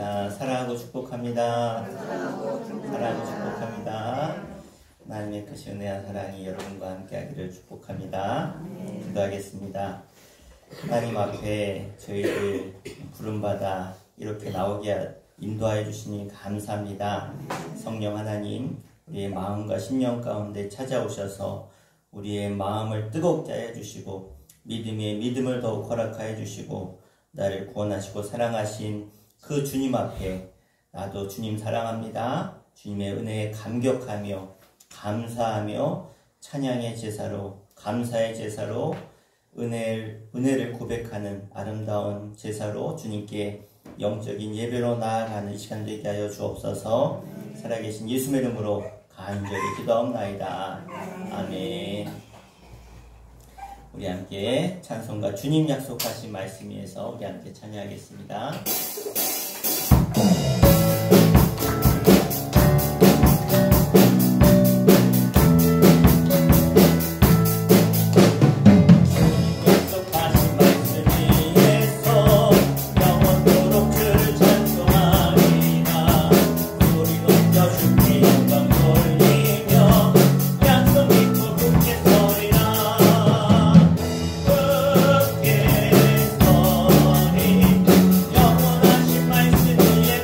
축복합니다. 사랑하고 축복합니다. 사랑하고 축복합니다. 하나님의 크신 은혜와 사랑이 여러분과 함께하기를 축복합니다. 기도하겠습니다. 하나님 앞에 저희를 부름받아 이렇게 나오게 인도하여 주시니 감사합니다. 성령 하나님, 우리의 마음과 심령 가운데 찾아오셔서 우리의 마음을 뜨겁게 하여 주시고 믿음의 믿음을 더욱 허락하여 주시고 나를 구원하시고 사랑하신 그 주님 앞에 나도 주님 사랑합니다. 주님의 은혜에 감격하며 감사하며 찬양의 제사로 감사의 제사로 은혜를 고백하는 아름다운 제사로 주님께 영적인 예배로 나아가는 시간 되게 하여 주옵소서. 살아계신 예수의 이름으로 간절히 기도하옵나이다. 아멘. 우리 함께 찬송가 주님 약속하신 말씀 위에서 우리 함께 찬양하겠습니다. 영원하신 말씀 위에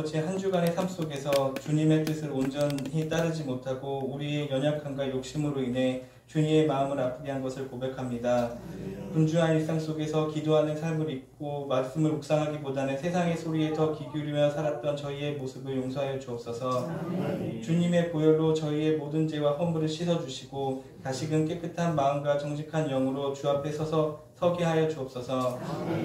거친 한 주간의 삶 속에서 주님의 뜻을 온전히 따르지 못하고 우리의 연약함과 욕심으로 인해 주님의 마음을 아프게 한 것을 고백합니다. 분주한 일상 속에서 기도하는 삶을 잊고 말씀을 묵상하기보다는 세상의 소리에 더 귀 기울이며 살았던 저희의 모습을 용서하여 주옵소서. 주님의 보혈로 저희의 모든 죄와 허물을 씻어주시고 다시금 깨끗한 마음과 정직한 영으로 주 앞에 서게 하여 주옵소서.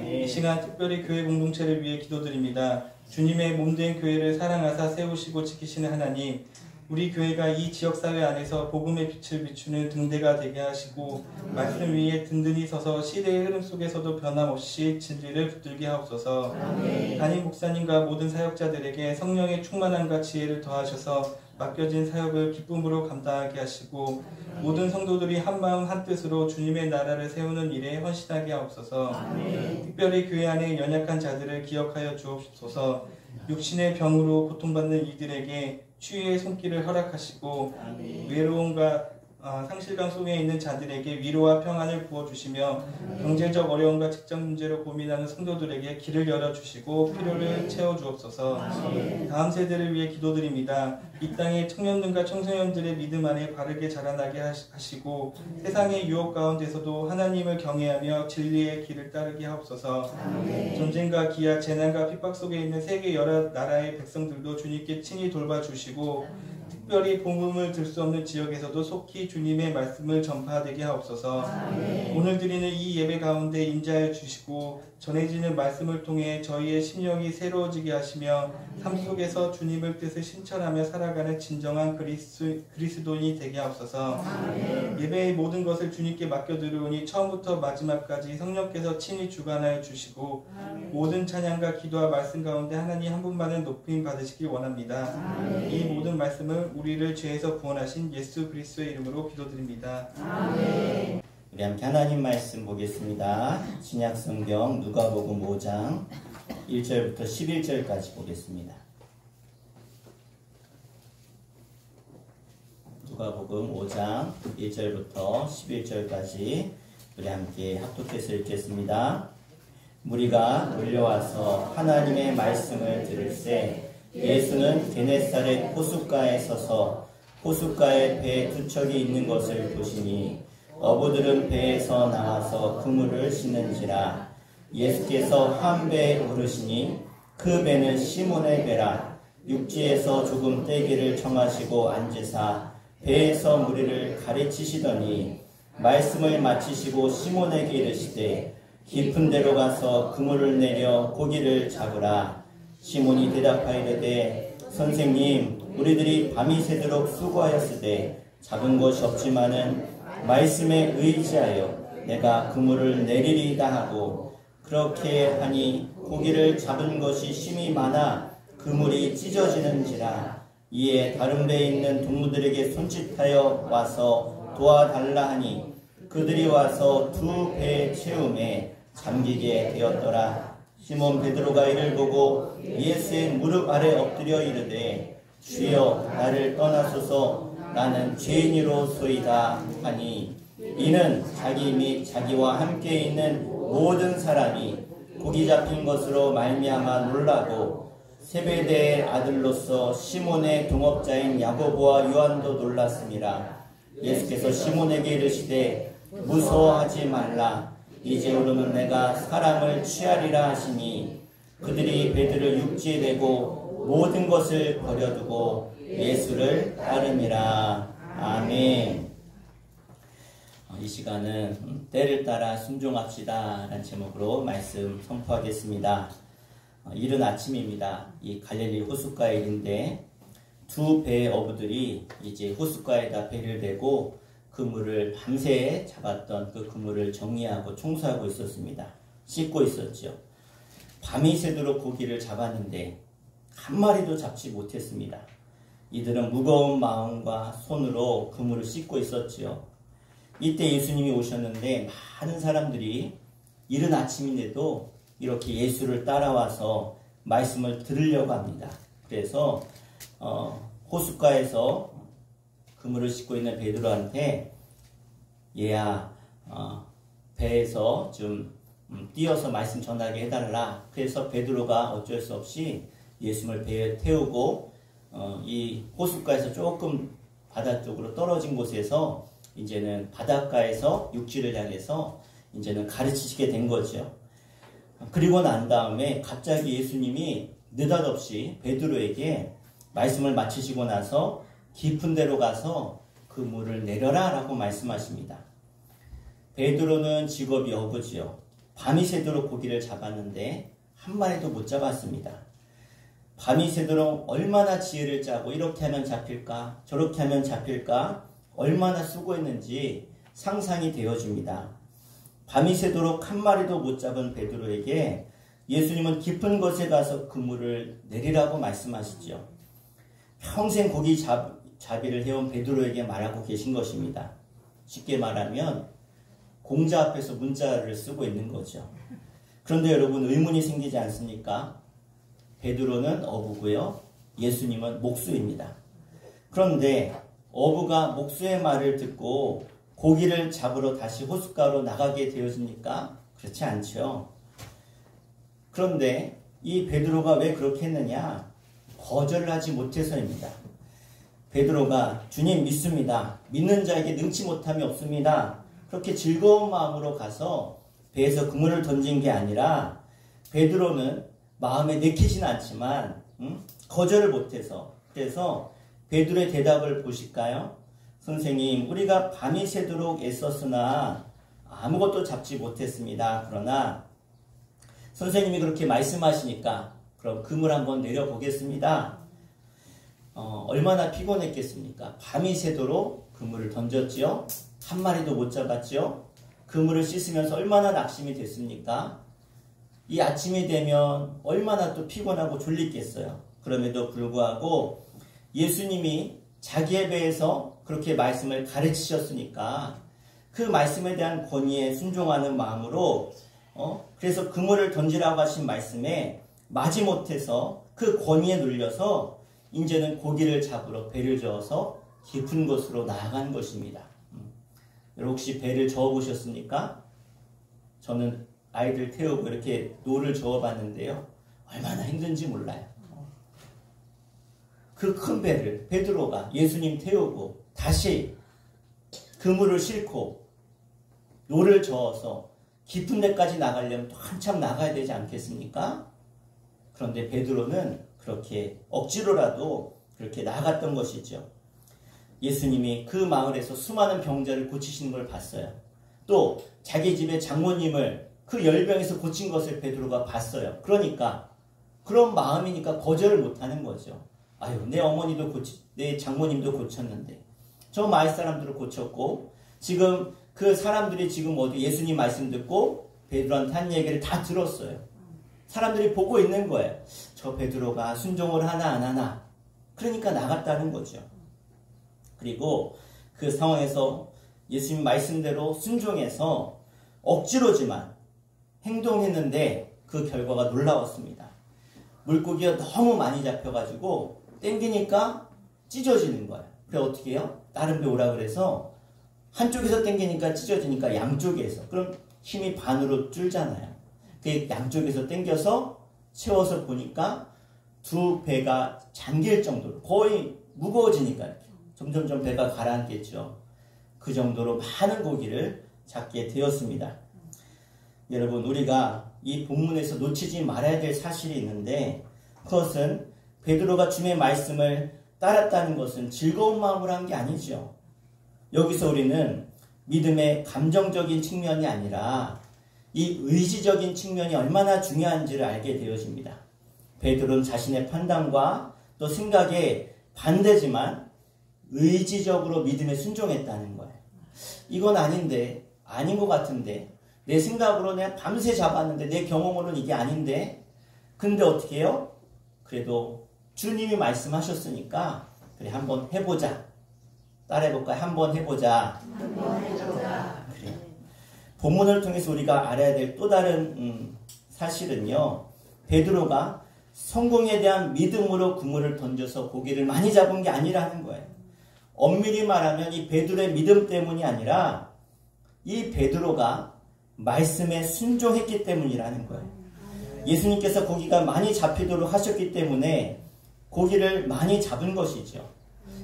이 시간 특별히 교회 공동체를 위해 기도드립니다. 주님의 몸된 교회를 사랑하사 세우시고 지키시는 하나님, 우리 교회가 이 지역사회 안에서 복음의 빛을 비추는 등대가 되게 하시고 말씀 위에 든든히 서서 시대의 흐름 속에서도 변함없이 진리를 붙들게 하옵소서. 담임 목사님과 모든 사역자들에게 성령의 충만함과 지혜를 더하셔서 맡겨진 사역을 기쁨으로 감당하게 하시고 모든 성도들이 한마음 한뜻으로 주님의 나라를 세우는 일에 헌신하게 하옵소서. 특별히 교회 안에 연약한 자들을 기억하여 주옵소서. 육신의 병으로 고통받는 이들에게 치유의 손길을 허락하시고 외로움과 상실감 속에 있는 자들에게 위로와 평안을 부어주시며 경제적 어려움과 직장 문제로 고민하는 성도들에게 길을 열어주시고 필요를 채워주옵소서. 다음 세대를 위해 기도드립니다. 이 땅의 청년들과 청소년들의 믿음 안에 바르게 자라나게 하시고 세상의 유혹 가운데서도 하나님을 경외하며 진리의 길을 따르게 하옵소서. 전쟁과 기아, 재난과 핍박 속에 있는 세계 여러 나라의 백성들도 주님께 친히 돌봐주시고 특별히 복음을 들 수 없는 지역에서도 속히 주님의 말씀을 전파되게 하옵소서. 오늘 드리는 이 예배 가운데 임재하여 주시고 전해지는 말씀을 통해 저희의 심령이 새로워지게 하시며 삶 속에서 주님의 뜻을 신천하며 살아가는 진정한 그리스도인이 되게 하옵소서. 예배의 모든 것을 주님께 맡겨드리오니 처음부터 마지막까지 성령께서 친히 주관하여 주시고 모든 찬양과 기도와 말씀 가운데 하나님 한 분만을 높임 받으시길 원합니다. 이 모든 말씀을 우리를 죄에서 구원하신 예수 그리스도의 이름으로 기도드립니다. 아멘. 우리 함께 하나님 말씀 보겠습니다. 신약성경 누가복음 5장 1절부터 11절까지 보겠습니다. 누가복음 5장 1절부터 11절까지 우리 함께 합독해서 읽겠습니다. 무리가 몰려와서 하나님의 말씀을 들을새 예수는 게네사렛 호숫가에 서서 호숫가에 배 두 척이 있는 것을 보시니 어부들은 배에서 나와서 그물을 싣는지라. 예수께서 한 배에 오르시니 그 배는 시몬의 배라. 육지에서 조금 떼기를 청하시고 앉으사 배에서 무리를 가르치시더니 말씀을 마치시고 시몬에게 이르시되 깊은 데로 가서 그물을 내려 고기를 잡으라. 시몬이 대답하이르되 선생님, 우리들이 밤이 새도록 수고하였으되 잡은 것이 없지만은 말씀에 의지하여 내가 그물을 내리리이다 하고 그렇게 하니 고기를 잡은 것이 심히 많아 그물이 찢어지는지라. 이에 다른 배에 있는 동무들에게 손짓하여 와서 도와달라 하니 그들이 와서 두 배 채움에 잠기게 되었더라. 시몬 베드로가 이를 보고 예수의 무릎 아래 엎드려 이르되 주여 나를 떠나소서 나는 죄인이로소이다 하니 이는 자기 및 자기와 함께 있는 모든 사람이 고기 잡힌 것으로 말미암아 놀라고 세베대의 아들로서 시몬의 동업자인 야고보와 요한도 놀랐습니다. 예수께서 시몬에게 이르시되 무서워하지 말라. 이제로는 내가 사람을 취하리라 하시니 그들이 배들을 육지에 대고 모든 것을 버려두고 예수를 따름이라. 아멘. 이 시간은 때를 따라 순종합시다 라는 제목으로 말씀 선포하겠습니다. 이른 아침입니다. 이 갈릴리 호숫가의 일인데 두 배의 어부들이 이제 호숫가에다 배를 대고 그물을 밤새 잡았던 그 그물을 정리하고 청소하고 있었습니다. 씻고 있었죠. 밤이 새도록 고기를 잡았는데 한 마리도 잡지 못했습니다. 이들은 무거운 마음과 손으로 그물을 씻고 있었죠. 이때 예수님이 오셨는데 많은 사람들이 이른 아침인데도 이렇게 예수를 따라와서 말씀을 들으려고 합니다. 그래서 호숫가에서 그물을 싣고 있는 베드로한테 얘야 배에서 좀 띄어서 말씀 전하게 해달라. 그래서 베드로가 어쩔 수 없이 예수님을 배에 태우고 이 호숫가에서 조금 바다 쪽으로 떨어진 곳에서 이제는 바닷가에서 육지를 향해서 이제는 가르치시게 된 거죠. 그리고 난 다음에 갑자기 예수님이 느닷없이 베드로에게 말씀을 마치시고 나서 깊은 데로 가서 그 물을 내려라 라고 말씀하십니다. 베드로는 직업이 어부지요. 밤이 새도록 고기를 잡았는데 한 마리도 못 잡았습니다. 밤이 새도록 얼마나 지혜를 짜고 이렇게 하면 잡힐까 저렇게 하면 잡힐까 얼마나 수고했는지 상상이 되어집니다. 밤이 새도록 한 마리도 못 잡은 베드로에게 예수님은 깊은 곳에 가서 그물을 내리라고 말씀하시죠. 평생 고기 잡이를 해온 베드로에게 말하고 계신 것입니다. 쉽게 말하면 공자 앞에서 문자를 쓰고 있는 거죠. 그런데 여러분 의문이 생기지 않습니까? 베드로는 어부고요. 예수님은 목수입니다. 그런데 어부가 목수의 말을 듣고 고기를 잡으러 다시 호숫가로 나가게 되어집니까? 그렇지 않죠. 그런데 이 베드로가 왜 그렇게 했느냐? 거절을 하지 못해서입니다. 베드로가 주님 믿습니다. 믿는 자에게 능치 못함이 없습니다. 그렇게 즐거운 마음으로 가서 배에서 그물을 던진 게 아니라 베드로는 마음에 내키진 않지만 거절을 못해서 그래서 베드로의 대답을 보실까요? 선생님 우리가 밤이 새도록 애썼으나 아무것도 잡지 못했습니다. 그러나 선생님이 그렇게 말씀하시니까 그럼 그물 한번 내려보겠습니다. 얼마나 피곤했겠습니까? 밤이 새도록 그물을 던졌지요. 한 마리도 못 잡았지요. 그물을 씻으면서 얼마나 낙심이 됐습니까? 이 아침이 되면 얼마나 또 피곤하고 졸리겠어요. 그럼에도 불구하고 예수님이 자기의 배에서 그렇게 말씀을 가르치셨으니까 그 말씀에 대한 권위에 순종하는 마음으로 그래서 그물을 던지라고 하신 말씀에 마지못해서 그 권위에 눌려서 이제는 고기를 잡으러 배를 저어서 깊은 곳으로 나아간 것입니다. 여러분 혹시 배를 저어보셨습니까? 저는 아이들 태우고 이렇게 노를 저어봤는데요. 얼마나 힘든지 몰라요. 그 큰 배를 베드로가 예수님 태우고 다시 그물을 싣고 노를 저어서 깊은 데까지 나가려면 또 한참 나가야 되지 않겠습니까? 그런데 베드로는 그렇게 억지로라도 그렇게 나갔던 것이죠. 예수님이 그 마을에서 수많은 병자를 고치시는 걸 봤어요. 또 자기 집의 장모님을 그 열병에서 고친 것을 베드로가 봤어요. 그러니까 그런 마음이니까 거절을 못하는 거죠. 아유 내 어머니도 내 장모님도 고쳤는데 저 마을 사람들을 고쳤고 지금 그 사람들이 지금 예수님 말씀 듣고 베드로한테 한 얘기를 다 들었어요. 사람들이 보고 있는 거예요. 저 베드로가 순종을 하나 안 하나. 그러니까 나갔다는 거죠. 그리고 그 상황에서 예수님 말씀대로 순종해서 억지로지만 행동했는데 그 결과가 놀라웠습니다. 물고기가 너무 많이 잡혀가지고 땡기니까 찢어지는 거예요. 그래 어떻게 해요? 다른 배 오라 그래서 한쪽에서 땡기니까 찢어지니까 양쪽에서 그럼 힘이 반으로 줄잖아요. 그 양쪽에서 땡겨서 채워서 보니까 두 배가 잠길 정도로 거의 무거워지니까 이렇게 점점점 배가 가라앉겠죠. 그 정도로 많은 고기를 잡게 되었습니다. 여러분 우리가 이 본문에서 놓치지 말아야 될 사실이 있는데 그것은 베드로가 주님의 말씀을 따랐다는 것은 즐거운 마음으로 한 게 아니죠. 여기서 우리는 믿음의 감정적인 측면이 아니라 이 의지적인 측면이 얼마나 중요한지를 알게 되어집니다. 베드로는 자신의 판단과 또 생각에 반대지만 의지적으로 믿음에 순종했다는 거예요. 이건 아닌데 아닌 것 같은데 내 생각으로 내가 밤새 잡았는데 내 경험으로는 이게 아닌데 근데 어떻게 해요? 그래도 주님이 말씀하셨으니까 그래 한번 해보자. 따라해볼까요? 한번 해보자. 그래요. 본문을 통해서 우리가 알아야 될 또 다른 사실은요. 베드로가 성공에 대한 믿음으로 그물을 던져서 고기를 많이 잡은 게 아니라는 거예요. 엄밀히 말하면 이 베드로의 믿음 때문이 아니라 이 베드로가 말씀에 순종했기 때문이라는 거예요. 예수님께서 고기가 많이 잡히도록 하셨기 때문에 고기를 많이 잡은 것이죠.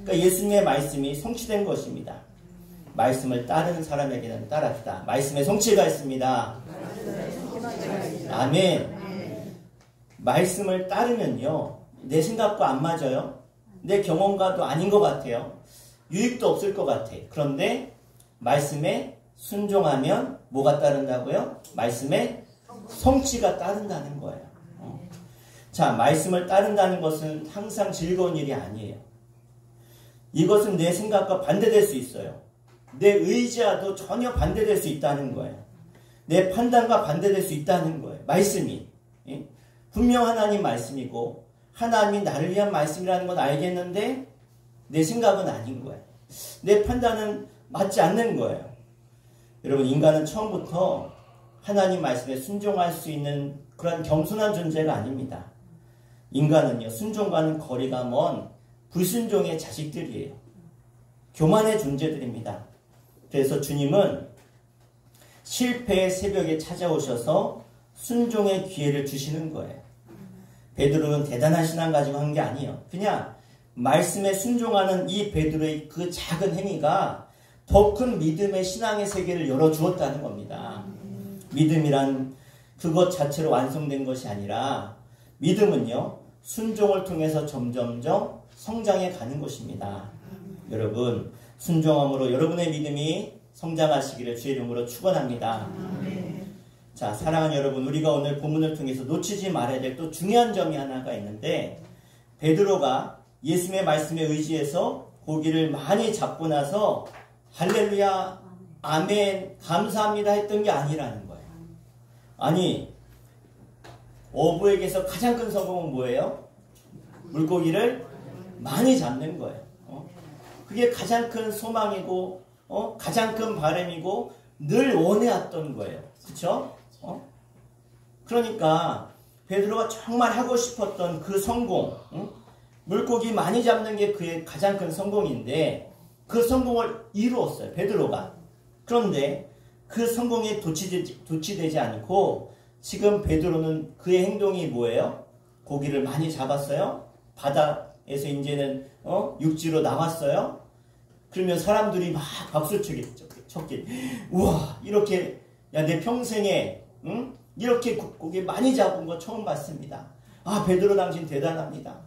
그러니까 예수님의 말씀이 성취된 것입니다. 말씀을 따르는 사람에게는 따랐다. 말씀에 성취가 있습니다. 아멘. 말씀을 따르면요, 내 생각과 안 맞아요. 내 경험과도 아닌 것 같아요. 유익도 없을 것 같아. 그런데 말씀에 순종하면 뭐가 따른다고요? 말씀에 성취가 따른다는 거예요. 자, 말씀을 따른다는 것은 항상 즐거운 일이 아니에요. 이것은 내 생각과 반대될 수 있어요. 내 의지와도 전혀 반대될 수 있다는 거예요. 내 판단과 반대될 수 있다는 거예요. 말씀이. 분명 하나님 말씀이고 하나님이 나를 위한 말씀이라는 건 알겠는데 내 생각은 아닌 거예요. 내 판단은 맞지 않는 거예요. 여러분, 인간은 처음부터 하나님 말씀에 순종할 수 있는 그런 겸손한 존재가 아닙니다. 인간은요, 순종과는 거리가 먼 불순종의 자식들이에요. 교만의 존재들입니다. 그래서 주님은 실패의 새벽에 찾아오셔서 순종의 기회를 주시는 거예요. 베드로는 대단한 신앙 가지고 한 게 아니에요. 그냥 말씀에 순종하는 이 베드로의 그 작은 행위가 더 큰 믿음의 신앙의 세계를 열어주었다는 겁니다. 믿음이란 그것 자체로 완성된 것이 아니라 믿음은요, 순종을 통해서 점점점 성장해 가는 것입니다. 여러분, 순종함으로 여러분의 믿음이 성장하시기를 주의 이름으로 축원합니다. 자, 사랑하는 여러분, 우리가 오늘 본문을 통해서 놓치지 말아야 될 또 중요한 점이 하나가 있는데, 베드로가 예수님의 말씀에 의지해서 고기를 많이 잡고 나서 할렐루야, 아멘, 감사합니다 했던 게 아니라는 거예요. 아니, 어부에게서 가장 큰 성공은 뭐예요? 물고기를 많이 잡는 거예요. 그게 가장 큰 소망이고, 가장 큰 바람이고 늘 원해왔던 거예요. 그쵸? 그러니까 베드로가 정말 하고 싶었던 그 성공, 물고기 많이 잡는 게 그의 가장 큰 성공인데 그 성공을 이루었어요, 베드로가. 그런데 그 성공에 도취되지 않고 지금 베드로는 그의 행동이 뭐예요? 고기를 많이 잡았어요. 바다에서 이제는 육지로 나왔어요. 그러면 사람들이 막 박수 쳤기. 우와, 이렇게, 야, 내 평생에 이렇게 고기 많이 잡은 거 처음 봤습니다. 아, 베드로 당신 대단합니다.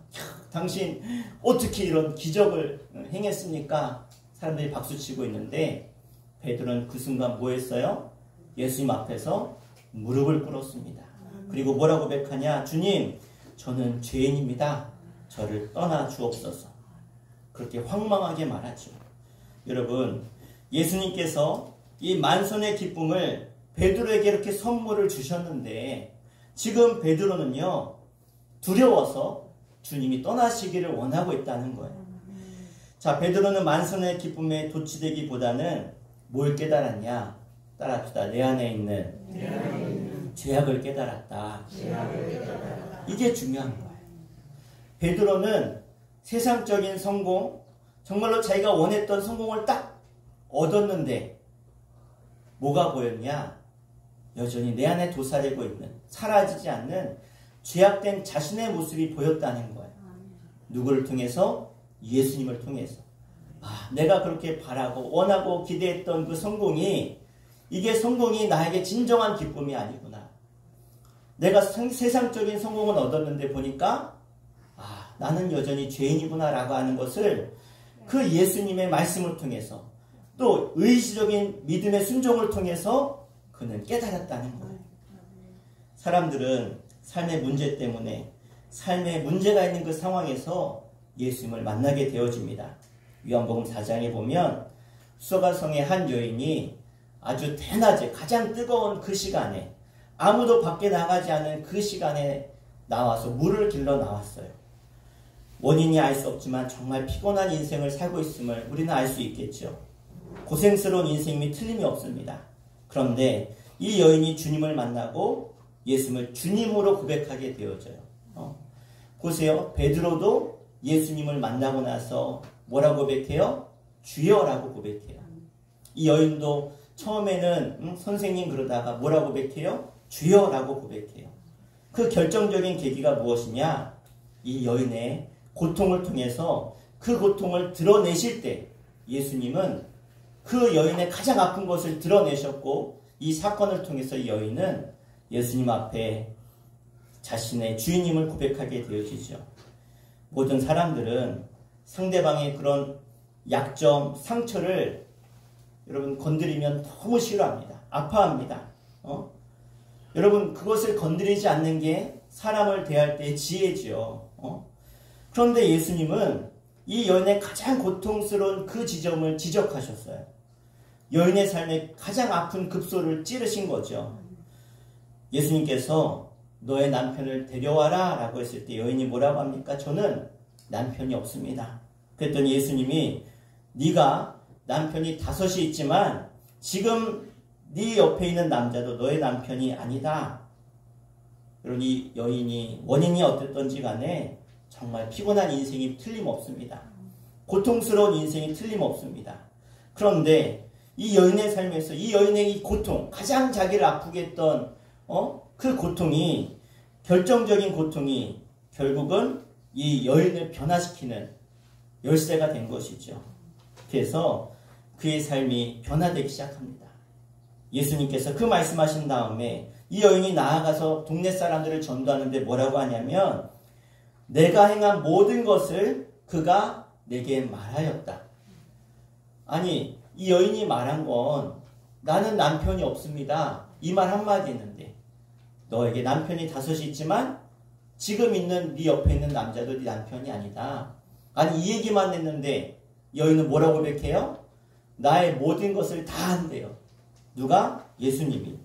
당신 어떻게 이런 기적을 행했습니까? 사람들이 박수치고 있는데 베드로는 그 순간 뭐 했어요? 예수님 앞에서 무릎을 꿇었습니다. 그리고 뭐라고 고백하냐? 주님, 저는 죄인입니다. 저를 떠나 주옵소서. 그렇게 황망하게 말하죠. 여러분, 예수님께서 이 만손의 기쁨을 베드로에게 이렇게 선물을 주셨는데 지금 베드로는요, 두려워서 주님이 떠나시기를 원하고 있다는 거예요. 자, 베드로는 만손의 기쁨에 도취되기보다는 뭘 깨달았냐? 따라합시다. 내 안에 있는 죄악을 깨달았다. 이게 중요한 거예요. 베드로는 세상적인 성공, 정말로 자기가 원했던 성공을 딱 얻었는데 뭐가 보였냐? 여전히 내 안에 도사리고 있는, 사라지지 않는 죄악된 자신의 모습이 보였다는 거예요. 누구를 통해서? 예수님을 통해서. 아, 내가 그렇게 바라고 원하고 기대했던 그 성공이, 이게 성공이 나에게 진정한 기쁨이 아니구나. 내가 세상적인 성공은 얻었는데 보니까 아, 나는 여전히 죄인이구나 라고 하는 것을 그 예수님의 말씀을 통해서 또 의지적인 믿음의 순종을 통해서 그는 깨달았다는 거예요. 사람들은 삶의 문제 때문에 삶에 문제가 있는 그 상황에서 예수님을 만나게 되어집니다. 요한복음 4장에 보면 수가성의 한 여인이 아주 대낮에 가장 뜨거운 그 시간에 아무도 밖에 나가지 않은 그 시간에 나와서 물을 길러 나왔어요. 원인이 알 수 없지만 정말 피곤한 인생을 살고 있음을 우리는 알 수 있겠죠. 고생스러운 인생이 틀림이 없습니다. 그런데 이 여인이 주님을 만나고 예수님을 주님으로 고백하게 되어져요. 보세요. 베드로도 예수님을 만나고 나서 뭐라고 고백해요? 주여라고 고백해요. 이 여인도 처음에는 선생님 그러다가 뭐라고 고백해요? 주여라고 고백해요. 그 결정적인 계기가 무엇이냐? 이 여인의 고통을 통해서 그 고통을 드러내실 때 예수님은 그 여인의 가장 아픈 것을 드러내셨고, 이 사건을 통해서 이 여인은 예수님 앞에 자신의 주인님을 고백하게 되어지죠. 모든 사람들은 상대방의 그런 약점, 상처를 여러분 건드리면 너무 싫어합니다. 아파합니다. 여러분, 그것을 건드리지 않는 게 사람을 대할 때의 지혜지요. 그런데 예수님은 이 여인의 가장 고통스러운 그 지점을 지적하셨어요. 여인의 삶에 가장 아픈 급소를 찌르신 거죠. 예수님께서 너의 남편을 데려와라 라고 했을 때 여인이 뭐라고 합니까? 저는 남편이 없습니다. 그랬더니 예수님이 네가 남편이 5이 있지만 지금 네 옆에 있는 남자도 너의 남편이 아니다. 여러분, 이 여인이 원인이 어땠던지 간에 정말 피곤한 인생이 틀림없습니다. 고통스러운 인생이 틀림없습니다. 그런데 이 여인의 삶에서 이 여인의 이 고통, 가장 자기를 아프게 했던 그 고통이, 결정적인 고통이 결국은 이 여인을 변화시키는 열쇠가 된 것이죠. 그래서 그의 삶이 변화되기 시작합니다. 예수님께서 그 말씀하신 다음에 이 여인이 나아가서 동네 사람들을 전도하는데 뭐라고 하냐면, 내가 행한 모든 것을 그가 내게 말하였다. 아니, 이 여인이 말한 건 나는 남편이 없습니다, 이 말 한마디 했는데, 너에게 남편이 5이 있지만 지금 있는 네 옆에 있는 남자도 네 남편이 아니다. 아니, 이 얘기만 했는데 여인은 뭐라고 고백해요? 나의 모든 것을 다 한대요. 누가? 예수님이.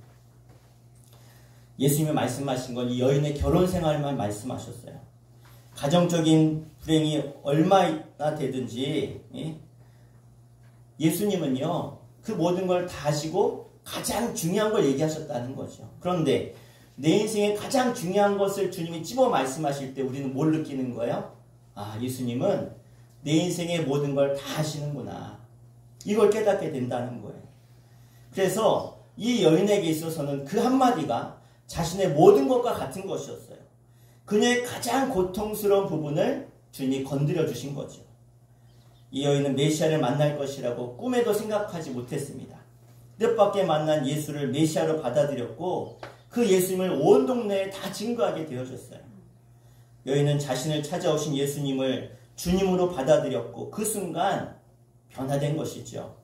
예수님이 말씀하신 건 이 여인의 결혼 생활만 말씀하셨어요. 가정적인 불행이 얼마나 되든지 예수님은요, 그 모든 걸 다 하시고 가장 중요한 걸 얘기하셨다는 거죠. 그런데 내 인생에 가장 중요한 것을 주님이 집어 말씀하실 때 우리는 뭘 느끼는 거예요? 아, 예수님은 내 인생의 모든 걸 다 하시는구나. 이걸 깨닫게 된다는 거예요. 그래서 이 여인에게 있어서는 그 한마디가 자신의 모든 것과 같은 것이었어요. 그녀의 가장 고통스러운 부분을 주님이 건드려 주신 거죠. 이 여인은 메시아를 만날 것이라고 꿈에도 생각하지 못했습니다. 뜻밖의 만난 예수를 메시아로 받아들였고 그 예수님을 온 동네에 다 증거하게 되어졌어요. 여인은 자신을 찾아오신 예수님을 주님으로 받아들였고 그 순간 변화된 것이죠.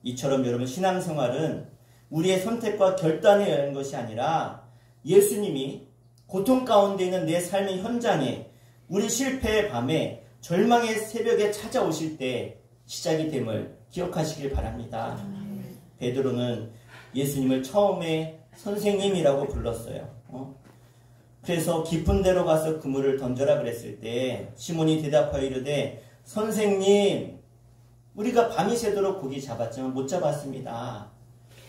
이처럼 여러분, 신앙생활은 우리의 선택과 결단에 의한 것이 아니라 예수님이 고통 가운데 있는 내 삶의 현장에, 우리 실패의 밤에, 절망의 새벽에 찾아오실 때 시작이 됨을 기억하시길 바랍니다. 베드로는 예수님을 처음에 선생님이라고 불렀어요. 그래서 깊은 데로 가서 그물을 던져라 그랬을 때 시몬이 대답하여 이르되, 선생님, 우리가 밤이 새도록 고기 잡았지만 못 잡았습니다.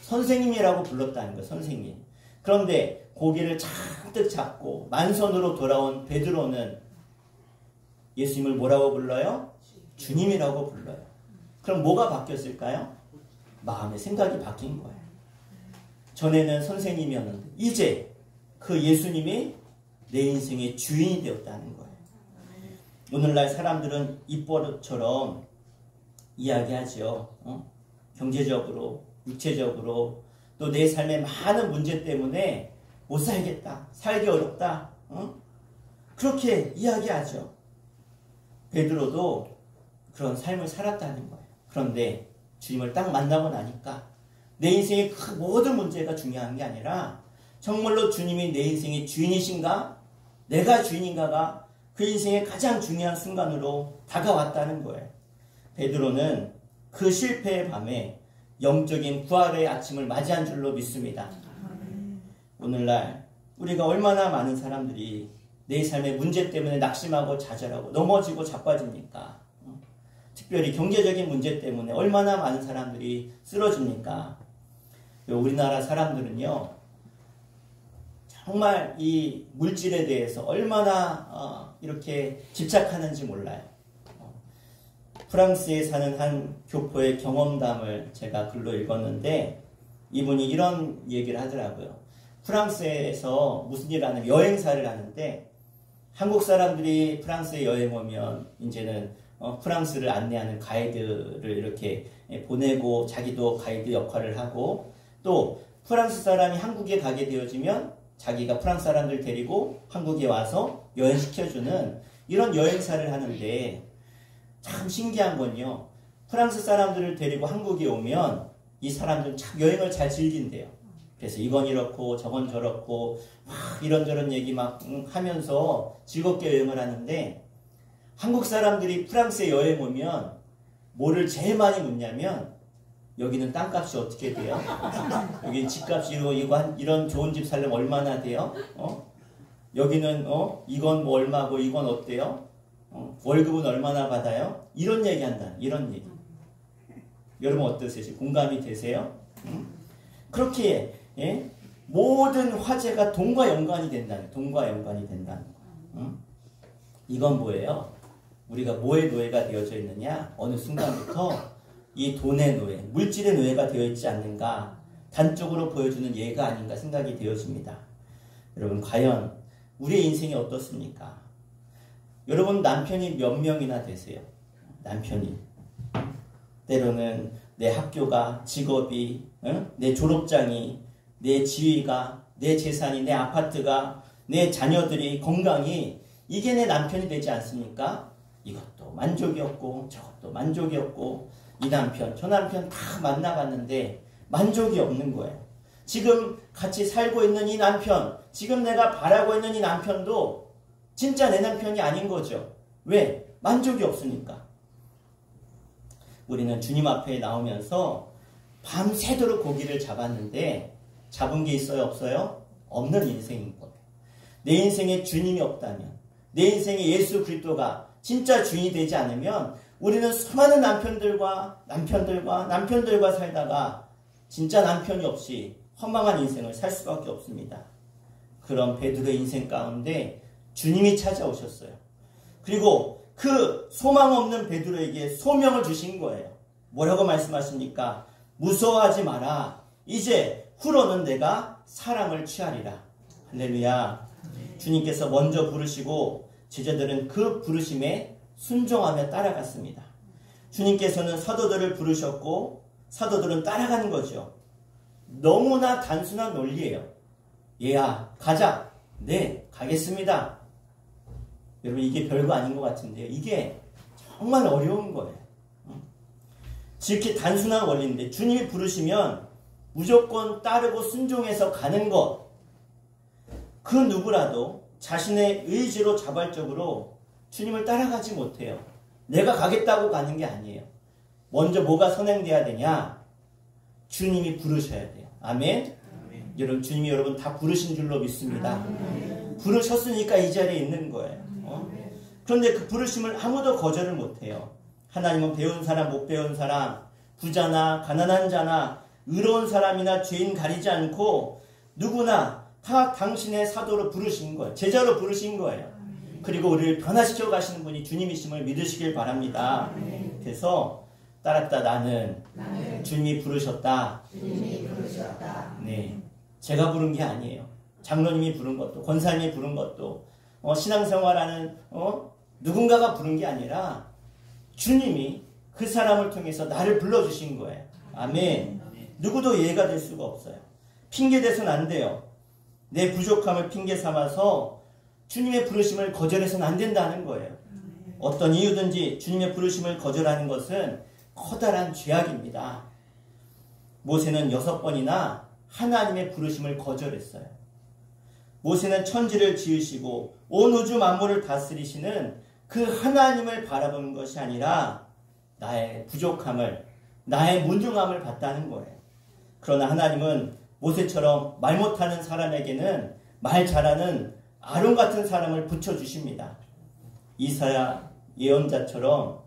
선생님이라고 불렀다는 거예요. 선생님. 그런데 고기를 잔뜩 잡고 만선으로 돌아온 베드로는 예수님을 뭐라고 불러요? 주님이라고 불러요. 그럼 뭐가 바뀌었을까요? 마음의 생각이 바뀐 거예요. 전에는 선생님이었는데 이제 그 예수님이 내 인생의 주인이 되었다는 거예요. 오늘날 사람들은 입버릇처럼 이야기하죠. 경제적으로, 육체적으로, 또 내 삶의 많은 문제 때문에 못 살겠다, 살기 어렵다, 그렇게 이야기하죠. 베드로도 그런 삶을 살았다는 거예요. 그런데 주님을 딱 만나고 나니까 내 인생의 그 모든 문제가 중요한 게 아니라 정말로 주님이 내 인생의 주인이신가, 내가 주인인가가 그 인생의 가장 중요한 순간으로 다가왔다는 거예요. 베드로는 그 실패의 밤에 영적인 부활의 아침을 맞이한 줄로 믿습니다. 오늘날 우리가 얼마나 많은 사람들이 내 삶의 문제 때문에 낙심하고 좌절하고 넘어지고 자빠집니까? 특별히 경제적인 문제 때문에 얼마나 많은 사람들이 쓰러집니까? 우리나라 사람들은요, 정말 이 물질에 대해서 얼마나 이렇게 집착하는지 몰라요. 프랑스에 사는 한 교포의 경험담을 제가 글로 읽었는데 이분이 이런 얘기를 하더라고요. 프랑스에서 무슨 일을 하냐면 여행사를 하는데 한국 사람들이 프랑스에 여행 오면 이제는 프랑스를 안내하는 가이드를 이렇게 보내고 자기도 가이드 역할을 하고 또 프랑스 사람이 한국에 가게 되어지면 자기가 프랑스 사람들 데리고 한국에 와서 여행시켜주는 이런 여행사를 하는데 참 신기한 건요. 프랑스 사람들을 데리고 한국에 오면 이 사람들은 참 여행을 잘 즐긴대요. 그래서 이건 이렇고 저건 저렇고 막 이런저런 얘기 막 하면서 즐겁게 여행을 하는데 한국 사람들이 프랑스에 여행 오면 뭐를 제일 많이 묻냐면 여기는 땅값이 어떻게 돼요? 여기 집값이 이런 좋은 집 살려면 얼마나 돼요? 여기는 이건 뭐 얼마고 이건 어때요? 월급은 얼마나 받아요? 이런 얘기 한다. 이런 얘기. 여러분 어떠세요? 공감이 되세요? 그렇게 모든 화제가 돈과 연관이 된다는 거. 이건 뭐예요? 우리가 뭐의 노예가 되어져 있느냐? 어느 순간부터 이 돈의 노예, 물질의 노예가 되어 있지 않는가? 단적으로 보여주는 예가 아닌가 생각이 되어집니다. 여러분 과연 우리의 인생이 어떻습니까? 여러분 남편이 몇 명이나 되세요? 남편이. 때로는 내 학교가, 직업이, 내 졸업장이, 내 지위가, 내 재산이, 내 아파트가, 내 자녀들이, 건강이 이게 내 남편이 되지 않습니까? 이것도 만족이 없고 저것도 만족이 없고 이 남편, 저 남편 다 만나봤는데 만족이 없는 거예요. 지금 같이 살고 있는 이 남편, 지금 내가 바라고 있는 이 남편도 진짜 내 남편이 아닌 거죠. 왜? 만족이 없으니까. 우리는 주님 앞에 나오면서 밤새도록 고기를 잡았는데 잡은 게 있어요? 없어요? 없는 인생인 거예요. 내 인생에 주님이 없다면, 내 인생에 예수 그리스도가 진짜 주인이 되지 않으면 우리는 수많은 남편들과 살다가 진짜 남편이 없이 허망한 인생을 살 수밖에 없습니다. 그런 베드로의 인생 가운데 주님이 찾아오셨어요. 그리고 그 소망 없는 베드로에게 소명을 주신 거예요. 뭐라고 말씀하십니까? 무서워하지 마라. 이제 후로는 내가 사람을 취하리라. 할렐루야. 주님께서 먼저 부르시고 제자들은 그 부르심에 순종하며 따라갔습니다. 주님께서는 사도들을 부르셨고 사도들은 따라가는 거죠. 너무나 단순한 논리예요. 얘야 가자. 네 가겠습니다. 여러분 이게 별거 아닌 것 같은데요. 이게 정말 어려운 거예요. 이렇게 단순한 원리인데 주님이 부르시면 무조건 따르고 순종해서 가는 것. 그 누구라도 자신의 의지로 자발적으로 주님을 따라가지 못해요. 내가 가겠다고 가는 게 아니에요. 먼저 뭐가 선행돼야 되냐? 주님이 부르셔야 돼요. 아멘? 아멘. 여러분 주님이 여러분 다 부르신 줄로 믿습니다. 아멘. 부르셨으니까 이 자리에 있는 거예요. 그런데 그 부르심을 아무도 거절을 못해요. 하나님은 배운 사람 못 배운 사람, 부자나 가난한 자나 의로운 사람이나 죄인 가리지 않고 누구나 다 당신의 사도로 부르신 거예요. 제자로 부르신 거예요. 그리고 우리를 변화시켜 가시는 분이 주님이심을 믿으시길 바랍니다. 그래서 따랐다 나는 주님이 부르셨다. 네, 제가 부른 게 아니에요. 장로님이 부른 것도 권사님이 부른 것도 신앙생활하는 누군가가 부른 게 아니라 주님이 그 사람을 통해서 나를 불러주신 거예요. 아멘. 누구도 예가 될 수가 없어요. 핑계 대서는 안 돼요. 내 부족함을 핑계 삼아서 주님의 부르심을 거절해서는 안 된다는 거예요. 어떤 이유든지 주님의 부르심을 거절하는 것은 커다란 죄악입니다. 모세는 6번이나 하나님의 부르심을 거절했어요. 모세는 천지를 지으시고 온 우주 만물을 다스리시는 그 하나님을 바라보는 것이 아니라 나의 부족함을, 나의 무능함을 봤다는 거예요. 그러나 하나님은 모세처럼 말 못하는 사람에게는 말 잘하는 아론 같은 사람을 붙여주십니다. 이사야 예언자처럼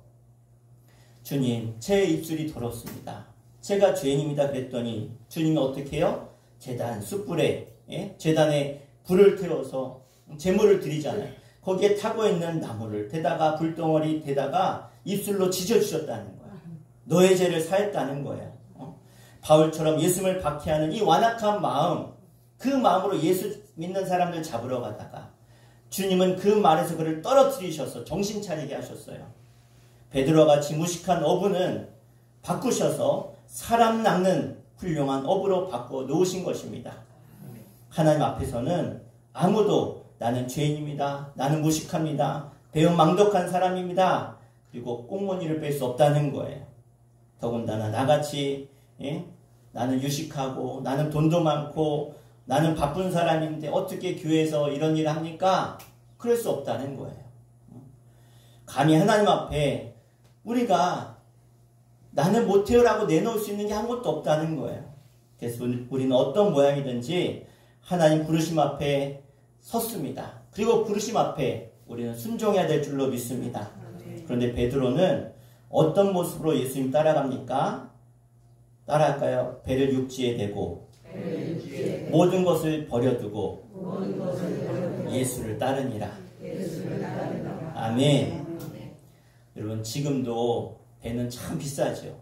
주님, 제 입술이 더럽습니다. 제가 죄인입니다. 그랬더니 주님이 어떻게 해요? 제단 숯불에, 제단에 불을 태워서 제물을 드리잖아요. 거기에 타고 있는 나무를 대다가 불덩어리 대다가 입술로 지져주셨다는 거야. 너의 죄를 사했다는 거야. 바울처럼 예수님을 박해하는 이 완악한 마음, 그 마음으로 예수 믿는 사람들 잡으러 가다가 주님은 그 말에서 그를 떨어뜨리셔서 정신 차리게 하셨어요. 베드로와 같이 무식한 어부는 바꾸셔서 사람 낚는 훌륭한 어부로 바꿔 놓으신 것입니다. 하나님 앞에서는 아무도 나는 죄인입니다. 나는 무식합니다. 배은망덕한 사람입니다. 그리고 꽁무니를 뺄 수 없다는 거예요. 더군다나 나같이 나는 유식하고 나는 돈도 많고 나는 바쁜 사람인데 어떻게 교회에서 이런 일을 합니까? 그럴 수 없다는 거예요. 감히 하나님 앞에 우리가 나는 못해요라고 내놓을 수 있는 게 아무것도 없다는 거예요. 그래서 우리는 어떤 모양이든지 하나님 부르심 앞에 섰습니다. 그리고 부르심 앞에 우리는 순종해야 될 줄로 믿습니다. 그런데 베드로는 어떤 모습으로 예수님 따라갑니까? 따라갈까요? 배를 육지에 대고 모든 것을 버려두고 예수를 따르니라. 아멘. 여러분, 지금도 배는 참 비싸죠.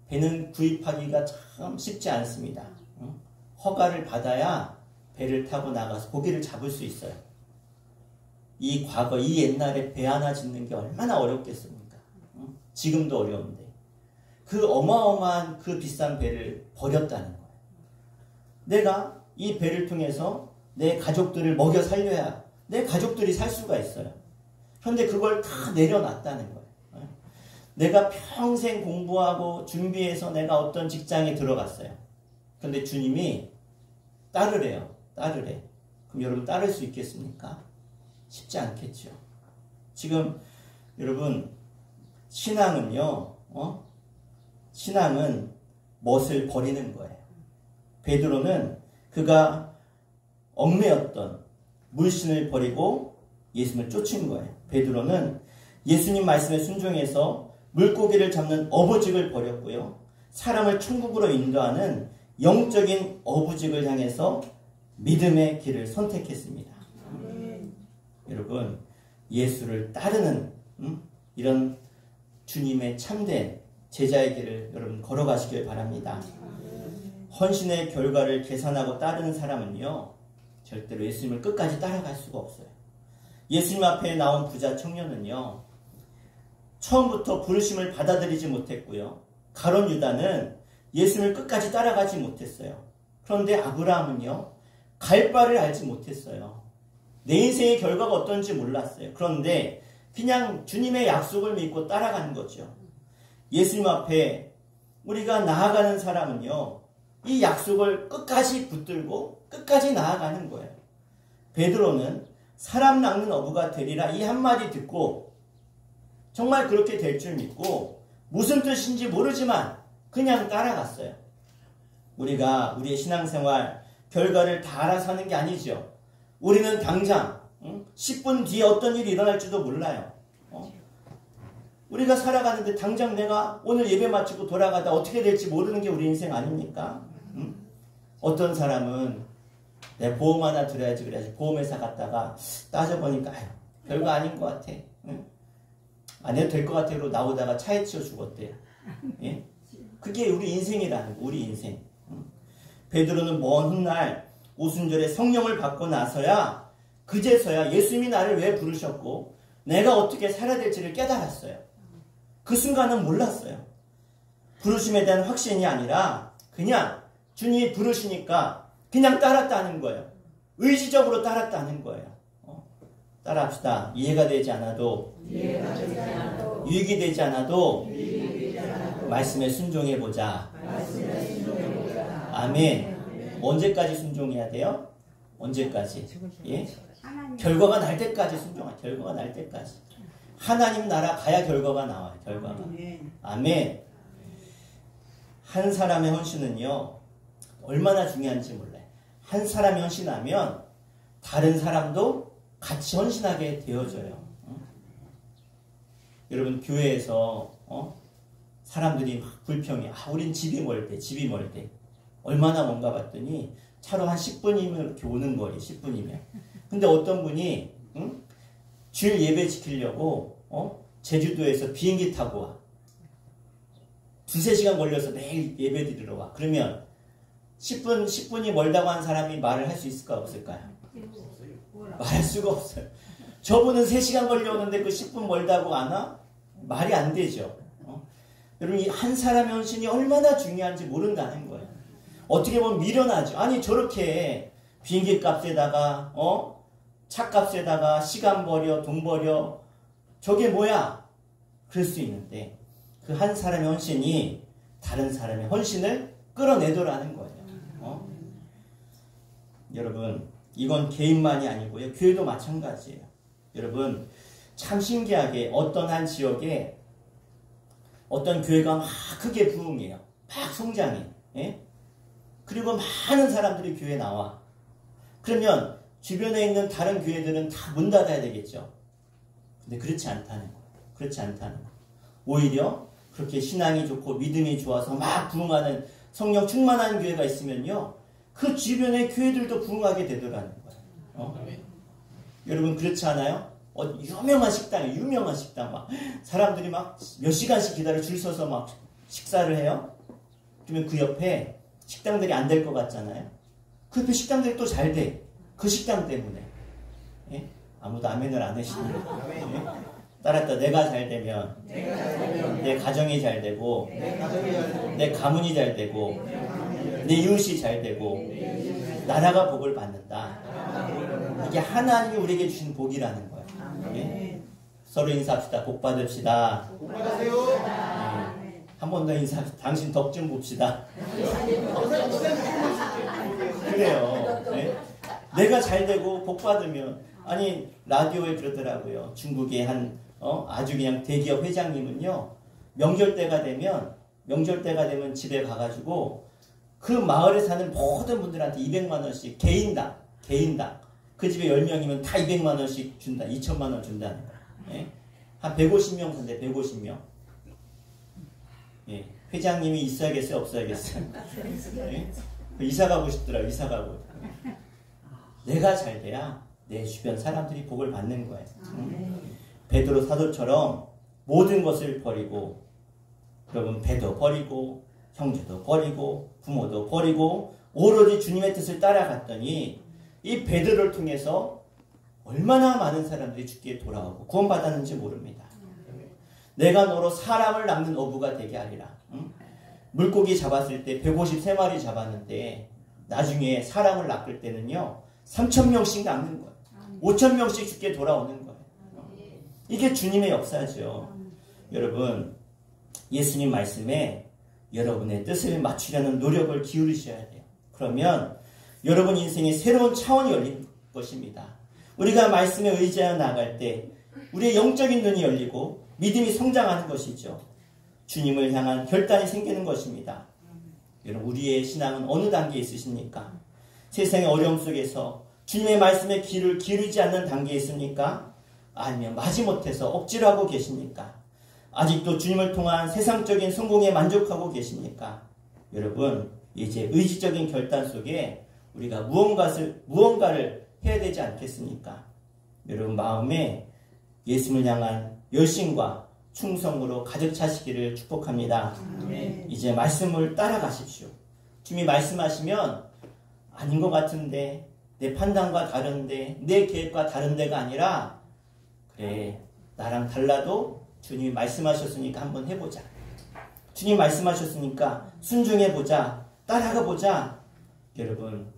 배는 구입하기가 참 쉽지 않습니다. 허가를 받아야 배를 타고 나가서 고기를 잡을 수 있어요. 이 과거, 이 옛날에 배 하나 짓는 게 얼마나 어렵겠습니까? 지금도 어려운데 그 어마어마한 그 비싼 배를 버렸다는 거예요. 내가 이 배를 통해서 내 가족들을 먹여 살려야 내 가족들이 살 수가 있어요. 그런데 그걸 다 내려놨다는 거예요. 내가 평생 공부하고 준비해서 내가 어떤 직장에 들어갔어요. 그런데 주님이 따르래요. 따르래. 그럼 여러분 따를 수 있겠습니까? 쉽지 않겠죠. 지금 여러분 신앙은요. 신앙은 멋을 버리는 거예요. 베드로는 그가 얽매였던 물신을 버리고 예수님을 쫓은 거예요. 베드로는 예수님 말씀에 순종해서 물고기를 잡는 어부직을 버렸고요. 사람을 천국으로 인도하는 영적인 어부직을 향해서 믿음의 길을 선택했습니다. 여러분, 예수를 따르는 이런 주님의 참된 제자의 길을 여러분 걸어가시길 바랍니다. 헌신의 결과를 계산하고 따르는 사람은요, 절대로 예수님을 끝까지 따라갈 수가 없어요. 예수님 앞에 나온 부자 청년은요, 처음부터 부르심을 받아들이지 못했고요. 가룟 유다는 예수님을 끝까지 따라가지 못했어요. 그런데 아브라함은요, 갈 바를 알지 못했어요. 내 인생의 결과가 어떤지 몰랐어요. 그런데 그냥 주님의 약속을 믿고 따라가는 거죠. 예수님 앞에 우리가 나아가는 사람은요, 이 약속을 끝까지 붙들고 끝까지 나아가는 거예요. 베드로는 사람 낚는 어부가 되리라 이 한마디 듣고 정말 그렇게 될 줄 믿고 무슨 뜻인지 모르지만 그냥 따라갔어요. 우리가 우리의 신앙생활 결과를 다 알아서 하는 게 아니죠. 우리는 당장 10분 뒤에 어떤 일이 일어날지도 몰라요. 우리가 살아가는데 당장 내가 오늘 예배 마치고 돌아가다 어떻게 될지 모르는 게 우리 인생 아닙니까? 어떤 사람은 내 보험 하나 들어야지 그래야지 보험회사 갔다가 따져보니까 별거 아닌 것 같아. 안 해도 될 것 같아로 나오다가 차에 치여 죽었대요. 예? 그게 우리 인생이라는 거, 우리 인생. 베드로는 먼 훗날 오순절에 성령을 받고 나서야 그제서야 예수님이 나를 왜 부르셨고 내가 어떻게 살아야 될지를 깨달았어요. 그 순간은 몰랐어요. 부르심에 대한 확신이 아니라 그냥 주님이 부르시니까 그냥 따랐다는 거예요. 의지적으로 따랐다는 거예요. 따라합시다. 이해가 되지 않아도 유익이 되지 않아도 말씀에 순종해보자. 아멘. 언제까지 순종해야 돼요? 언제까지? 예? 결과가 날 때까지 순종하. 결과가 날 때까지. 하나님 나라 가야 결과가 나와요. 결과가. 아멘. 한 사람의 헌신은요, 얼마나 중요한지 몰라요. 한 사람이 헌신하면 다른 사람도 같이 헌신하게 되어져요. 여러분, 교회에서 사람들이 막 불평해. 우린 집이 멀 때. 얼마나 먼가 봤더니 차로 한 10분이면 이렇게 오는 거예요. 10분이면. 근데 어떤 분이 주일 예배 지키려고 제주도에서 비행기 타고 와. 2-3시간 걸려서 매일 예배 드리러 와. 그러면 10분이 멀다고 한 사람이 말을 할 수 있을까 없을까요? 말할 수가 없어요. 저분은 3시간 걸려오는데 그 10분 멀다고 안 와? 말이 안 되죠. 여러분, 이 한 사람의 헌신이 얼마나 중요한지 모른다는 거예요. 어떻게 보면 미련하죠. 아니, 저렇게 비행기 값에다가, 차 값에다가 시간 버려, 돈 버려. 저게 뭐야? 그럴 수 있는데, 그 한 사람의 헌신이 다른 사람의 헌신을 끌어내더라는 거예요. 여러분, 이건 개인만이 아니고요. 교회도 마찬가지예요. 여러분, 참 신기하게 어떤 한 지역에 어떤 교회가 막 크게 부흥해요. 막 성장해. 예? 그리고 많은 사람들이 교회에 나와. 그러면 주변에 있는 다른 교회들은 다 문 닫아야 되겠죠. 근데 그렇지 않다는 거예요. 그렇지 않다는 거예요. 오히려 그렇게 신앙이 좋고 믿음이 좋아서 막 부흥하는 성령 충만한 교회가 있으면요. 그 주변의 교회들도 부흥하게 되더라는 거예요. 여러분 그렇지 않아요? 유명한 식당 막 사람들이 막 몇 시간씩 기다려 줄 서서 막 식사를 해요. 그러면 그 옆에 식당들이 안 될 것 같잖아요. 그 옆에 식당들이 또 잘 돼. 그 식당 때문에. 예? 아무도 아멘을 안 하시네요. 예? 따랐다. 내가 잘 되면 내 가정이 잘 되고 내 가문이 잘 되고 내 이웃이 잘 되고 나라가 복을 받는다. 이게 하나님이 우리에게 주신 복이라는 거예요. 예? 서로 인사합시다. 복 받읍시다. 한 번 더 인사합시다. 당신 덕 좀 봅시다. 그래요. 예? 내가 잘 되고 복 받으면 아니 라디오에 그러더라고요. 중국의 한 아주 그냥 대기업 회장님은요. 명절 때가 되면 집에 가가지고 그 마을에 사는 모든 분들한테 200만 원씩 개인당 그 집에 10명이면 다 200만 원씩 준다. 2천만 원 준다는 거예요. 예? 한 150명 산대. 150명. 예. 회장님이 있어야겠어요? 없어야겠어요? 예? 이사 가고 싶더라고요. 이사 가고. 내가 잘 돼야 내 주변 사람들이 복을 받는 거예요. 베드로 사도처럼 모든 것을 버리고 여러분 배도 버리고 형제도 버리고 부모도 버리고 오로지 주님의 뜻을 따라갔더니 이 베드로를 통해서 얼마나 많은 사람들이 주께 돌아오고 구원받았는지 모릅니다. 내가 너로 사람을 낚는 어부가 되게 하리라. 응? 물고기 잡았을 때 153마리 잡았는데 나중에 사람을 낚을 때는요 3,000명씩 낚는 거예요. 5,000명씩 주께 돌아오는 거예요. 이게 주님의 역사죠. 여러분 예수님 말씀에 여러분의 뜻을 맞추려는 노력을 기울이셔야 돼요. 그러면 여러분 인생에 새로운 차원이 열릴 것입니다. 우리가 말씀에 의지하여 나갈 때 우리의 영적인 눈이 열리고 믿음이 성장하는 것이죠. 주님을 향한 결단이 생기는 것입니다. 여러분 우리의 신앙은 어느 단계에 있으십니까? 세상의 어려움 속에서 주님의 말씀에 귀를 기울이지 않는 단계에 있습니까? 아니면 마지못해서 억지로 하고 계십니까? 아직도 주님을 통한 세상적인 성공에 만족하고 계십니까? 여러분 이제 의지적인 결단 속에 우리가 무언가를 해야 되지 않겠습니까? 여러분 마음에 예수님을 향한 열심과 충성으로 가득 차시기를 축복합니다. 이제 말씀을 따라가십시오. 주님이 말씀하시면 아닌 것 같은데 내 판단과 다른데 내 계획과 다른 데가 아니라 그래 나랑 달라도 주님이 말씀하셨으니까 한번 해보자. 주님 말씀하셨으니까 순종해보자. 따라가보자. 여러분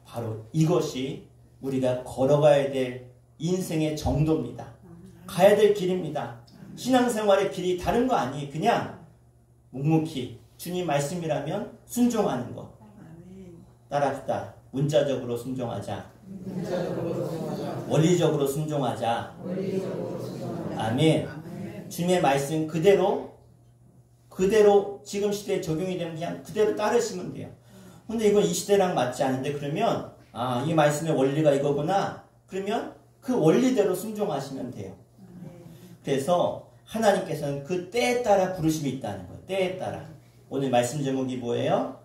바로 이것이 우리가 걸어가야 될 인생의 정도입니다. 가야 될 길입니다. 신앙생활의 길이 다른 거 아니에요. 그냥 묵묵히 주님 말씀이라면 순종하는 것. 따라합시다. 문자적으로 순종하자. 원리적으로 순종하자. 아멘. 주님의 말씀 그대로 지금 시대에 적용이 되면 그냥 그대로 따르시면 돼요. 근데 이건 이 시대랑 맞지 않은데 그러면 이 말씀의 원리가 이거구나. 그러면 그 원리대로 순종하시면 돼요. 그래서 하나님께서는 그 때에 따라 부르심이 있다는 거예요. 때에 따라. 오늘 말씀 제목이 뭐예요?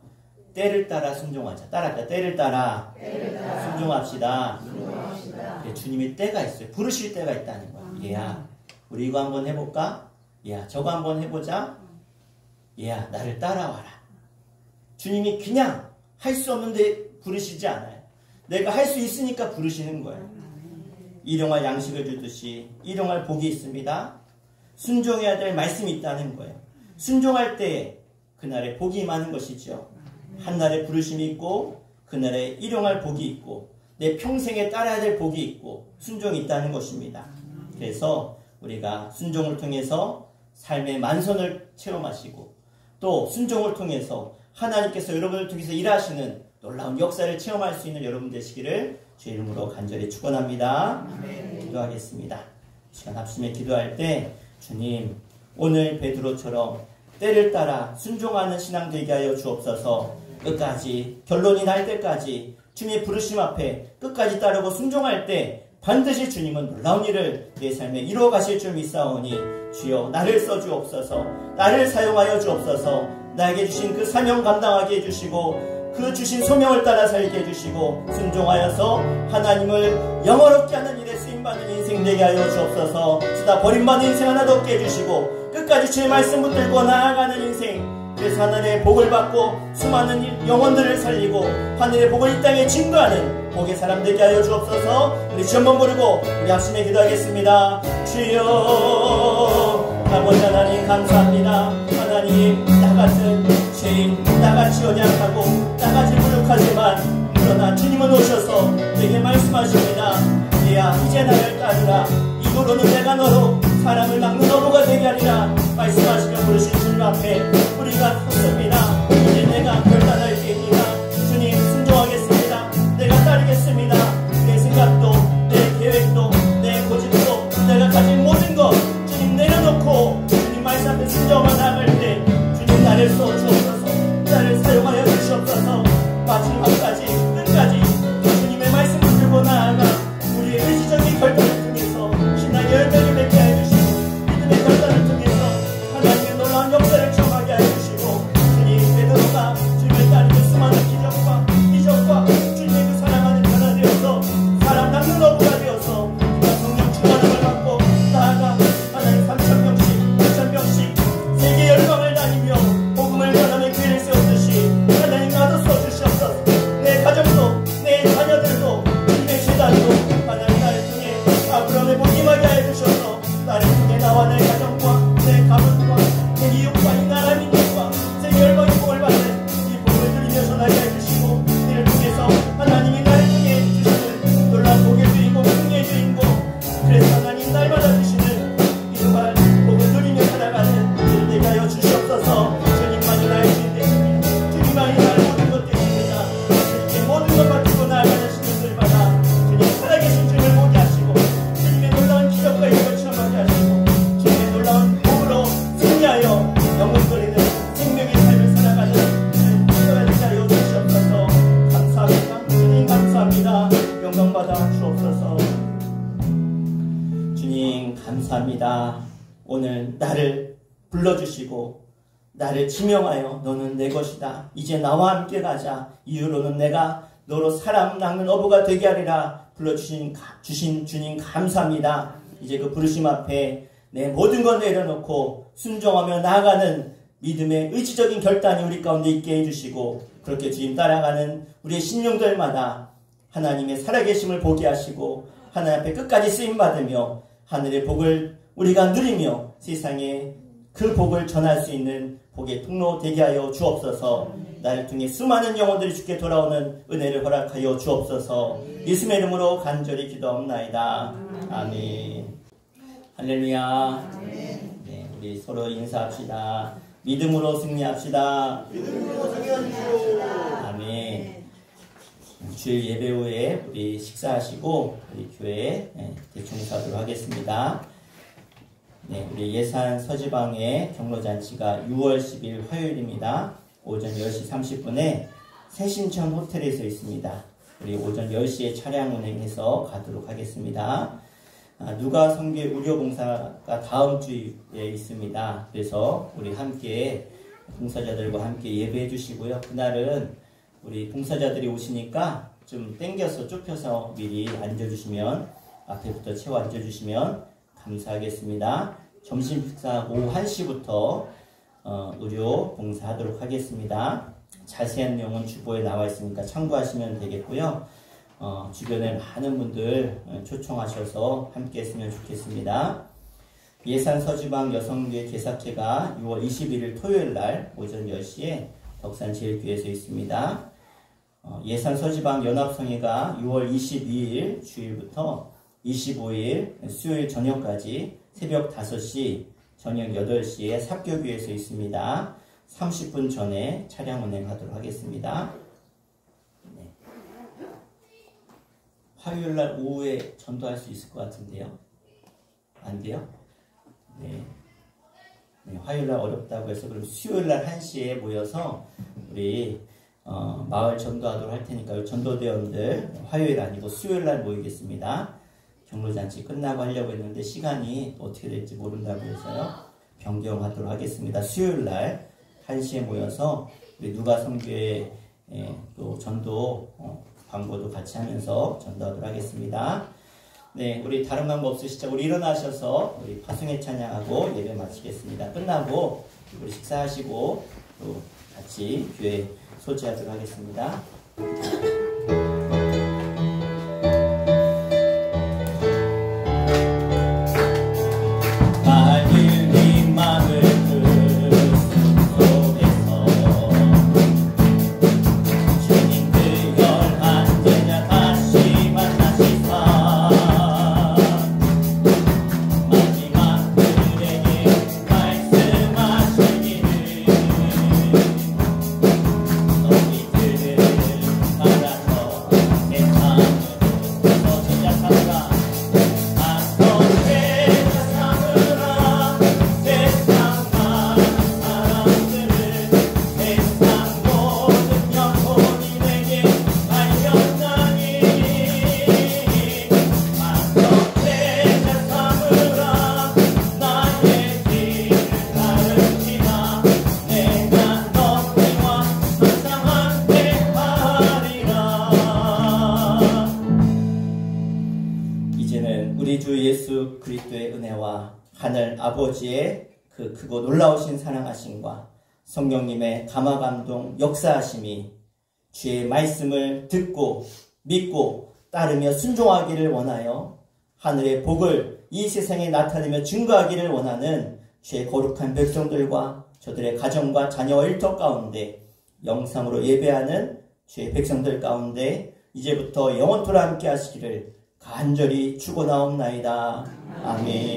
때를 따라 순종하자. 따라합시다. 때를 따라 순종합시다. 네, 주님의 때가 있어요. 부르실 때가 있다는 거예요. 얘야, 우리 이거 한번 해볼까? 얘야, 저거 한번 해보자. 얘야, 나를 따라와라. 주님이 그냥 할 수 없는데 부르시지 않아요. 내가 할 수 있으니까 부르시는 거예요. 일용할 양식을 주듯이 일용할 복이 있습니다. 순종해야 될 말씀이 있다는 거예요. 순종할 때 그날에 복이 임하는 것이죠. 한날에 부르심이 있고 그날에 일용할 복이 있고 내 평생에 따라야 될 복이 있고 순종이 있다는 것입니다. 그래서 우리가 순종을 통해서 삶의 만선을 체험하시고 또 순종을 통해서 하나님께서 여러분을 통해서 일하시는 놀라운 역사를 체험할 수 있는 여러분 되시기를 주의 이름으로 간절히 축원합니다. 기도하겠습니다. 시간 합심에 기도할 때 주님 오늘 베드로처럼 때를 따라 순종하는 신앙 되게 하여 주옵소서. 끝까지 결론이 날 때까지 주님의 부르심 앞에 끝까지 따르고 순종할 때 반드시 주님은 놀라운 일을 내 삶에 이루어 가실 줄 믿사오니 주여 나를 써주옵소서. 나를 사용하여 주옵소서. 나에게 주신 그 사명 감당하게 해주시고 그 주신 소명을 따라 살게 해주시고 순종하여서 하나님을 영화롭게 하는 일에 쓰임받는 인생 되게 하여 주옵소서. 쓰다 버림받는 인생 하나도 없게 해주시고 끝까지 주의 말씀 붙들고 나아가는 인생, 그래서 하늘의 복을 받고 수많은 영혼들을 살리고 하늘의 복을 이 땅에 증거하는 복의 사람 되게 하여 주옵소서. 우리 주 한번 부르고 우리 합심에 기도하겠습니다. 주여 아버지 하나님 감사합니다. 하나님 나같은 죄인, 나같이 연약하고 나같이 부족하지만 그러나 주님은 오셔서 내게 말씀하십니다. 얘야 이제 나를 따르라. 이후로는 내가 너로 사람을 낚는 어부가 되게 하리라. 말씀하시며 부르신 주님 앞에 우리가 섰습니다. 이제 내가 결단할 때입니다. 주님 순종하겠습니다. 내가 따르겠습니다. 내 생각도 내 계획도 내 고집도 내가 가진 모든 것 주님 내려놓고 주님 말씀 앞에 순종하며 나아갈 때 주님 나를 써주옵소서. 나를 사용하여 주시옵소서. 마지막까지 끝까지 주님의 말씀을 들고 나아가 우리의 의지적인 결단을 통해서 신앙의 열매를 맺게 해주시고 믿음의 결단을 통해서 하나님의 놀라운 역사를 경험하게 해주시고 주님 베드로가 주님을 따르는 수많은 기적과 주님의 그 사랑하는 변화 되어서 사람 낚는 어부가 되어서 성령 충만함을 받고 나아가 하나님 3,000명씩 5,000명씩 세계 열방을 다니며 복음을 전하는 교회를 세웠듯이 하나님 나도 써주시옵소서. 내 가정도 내 자녀들도 주님의 재단도 하나님 나를 통해 아브라함의 복 임하게 해주셔서 나를 통해 나와 내 가정과 내 가문과 내 이웃과 이 나라 민족과 세계 열방의 복을 받는 이 복을 누리며 전하게 해주시고 이를 통해서 하나님이 나를 통해 주시는 놀라운 복의 주인공 승리의 주인공 그래서 하나님 날마다 주시는 이러한 복을 누리며 살아가는 일 되게 하여 주시옵소서. 주님만이 나의 주인 되십니다. 주님만이 나의 모든 것 되십니다. 주님의 모든 것 가지고 나아가는 신들마다 주님 살아계신 주님을 보게 하시고 주님의 놀라운 기적과 이걸 체험하게 하시고 주님의 놀라운 복으로 승리하여 영원거리는 생명의 삶을 살아가는 기도를 되게 하여 주시옵소서. 감사합니다. 주님 감사합니다. 영광받아 주옵소서. 주님 감사합니다. 오늘 나를 불러주시고 나를 지명하여 너는 내 것이다. 이제 나와 함께 가자. 이후로는 내가 너로 사람 낚는 어부가 되게 하리라. 불러주신 주님 감사합니다. 이제 그 부르심 앞에 내 모든 것 내려놓고 순종하며 나아가는 믿음의 의지적인 결단이 우리 가운데 있게 해주시고 그렇게 주님 따라가는 우리의 신령들마다 하나님의 살아계심을 보게 하시고 하나님 앞에 끝까지 쓰임받으며 하늘의 복을 우리가 누리며 세상에 그 복을 전할 수 있는 복의 통로 되게 하여 주옵소서. 나를 통해 수많은 영혼들이 주께 돌아오는 은혜를 허락하여 주옵소서. 예수의 이름으로 간절히 기도합나이다. 아멘. 할렐루야. 네, 우리 서로 인사합시다. 믿음으로 승리합시다. 아멘. 주일 예배 후에 우리 식사하시고 우리 교회에 대충 인사하도록 하겠습니다. 네, 우리 예산 서지방의 경로잔치가 6월 10일 화요일입니다. 오전 10시 30분에 새신천 호텔에서 있습니다. 우리 오전 10시에 차량 운행해서 가도록 하겠습니다. 누가 성교회 의료봉사가 다음 주에 있습니다. 그래서 우리 함께 봉사자들과 함께 예배해 주시고요. 그날은 우리 봉사자들이 오시니까 좀 땡겨서 좁혀서 미리 앉아주시면 앞에부터 채워 앉아주시면 감사하겠습니다. 점심 식사 오후 1시부터 의료 봉사하도록 하겠습니다. 자세한 내용은 주보에 나와 있으니까 참고하시면 되겠고요. 주변에 많은 분들 초청하셔서 함께 했으면 좋겠습니다. 예산서지방 여성교회 개사회가 6월 21일 토요일날 오전 10시에 덕산제일교회에서 있습니다. 예산서지방 연합성회가 6월 22일 주일부터 25일 수요일 저녁까지 새벽 5시, 저녁 8시에 삽교교회에서 있습니다. 30분 전에 차량 운행하도록 하겠습니다. 네. 화요일날 오후에 전도할 수 있을 것 같은데요. 안 돼요? 네. 네, 화요일날 어렵다고 해서 그럼 수요일날 1시에 모여서 우리 마을 전도하도록 할 테니까요. 전도대원들 화요일 아니고 수요일날 모이겠습니다. 경로잔치 끝나고 하려고 했는데 시간이 어떻게 될지 모른다고 해서요. 변경하도록 하겠습니다. 수요일날 1시에 모여서 우리 누가성교회 또 전도 광고도 같이 하면서 전도하도록 하겠습니다. 네, 우리 다른 광고 없으시죠? 우리 일어나셔서 우리 파송회 찬양하고 예배 마치겠습니다. 끝나고 우리 식사하시고 또 같이 교회 소지하도록 하겠습니다. 우리 주 예수 그리스도의 은혜와 하늘 아버지의 그 크고 놀라우신 사랑하심과 성령님의 감화감동 역사하심이 주의 말씀을 듣고 믿고 따르며 순종하기를 원하여 하늘의 복을 이 세상에 나타내며 증거하기를 원하는 주의 거룩한 백성들과 저들의 가정과 자녀와 일터 가운데 영상으로 예배하는 주의 백성들 가운데 이제부터 영원토록 함께 하시기를 간절히 축원하옵나이다. 아멘.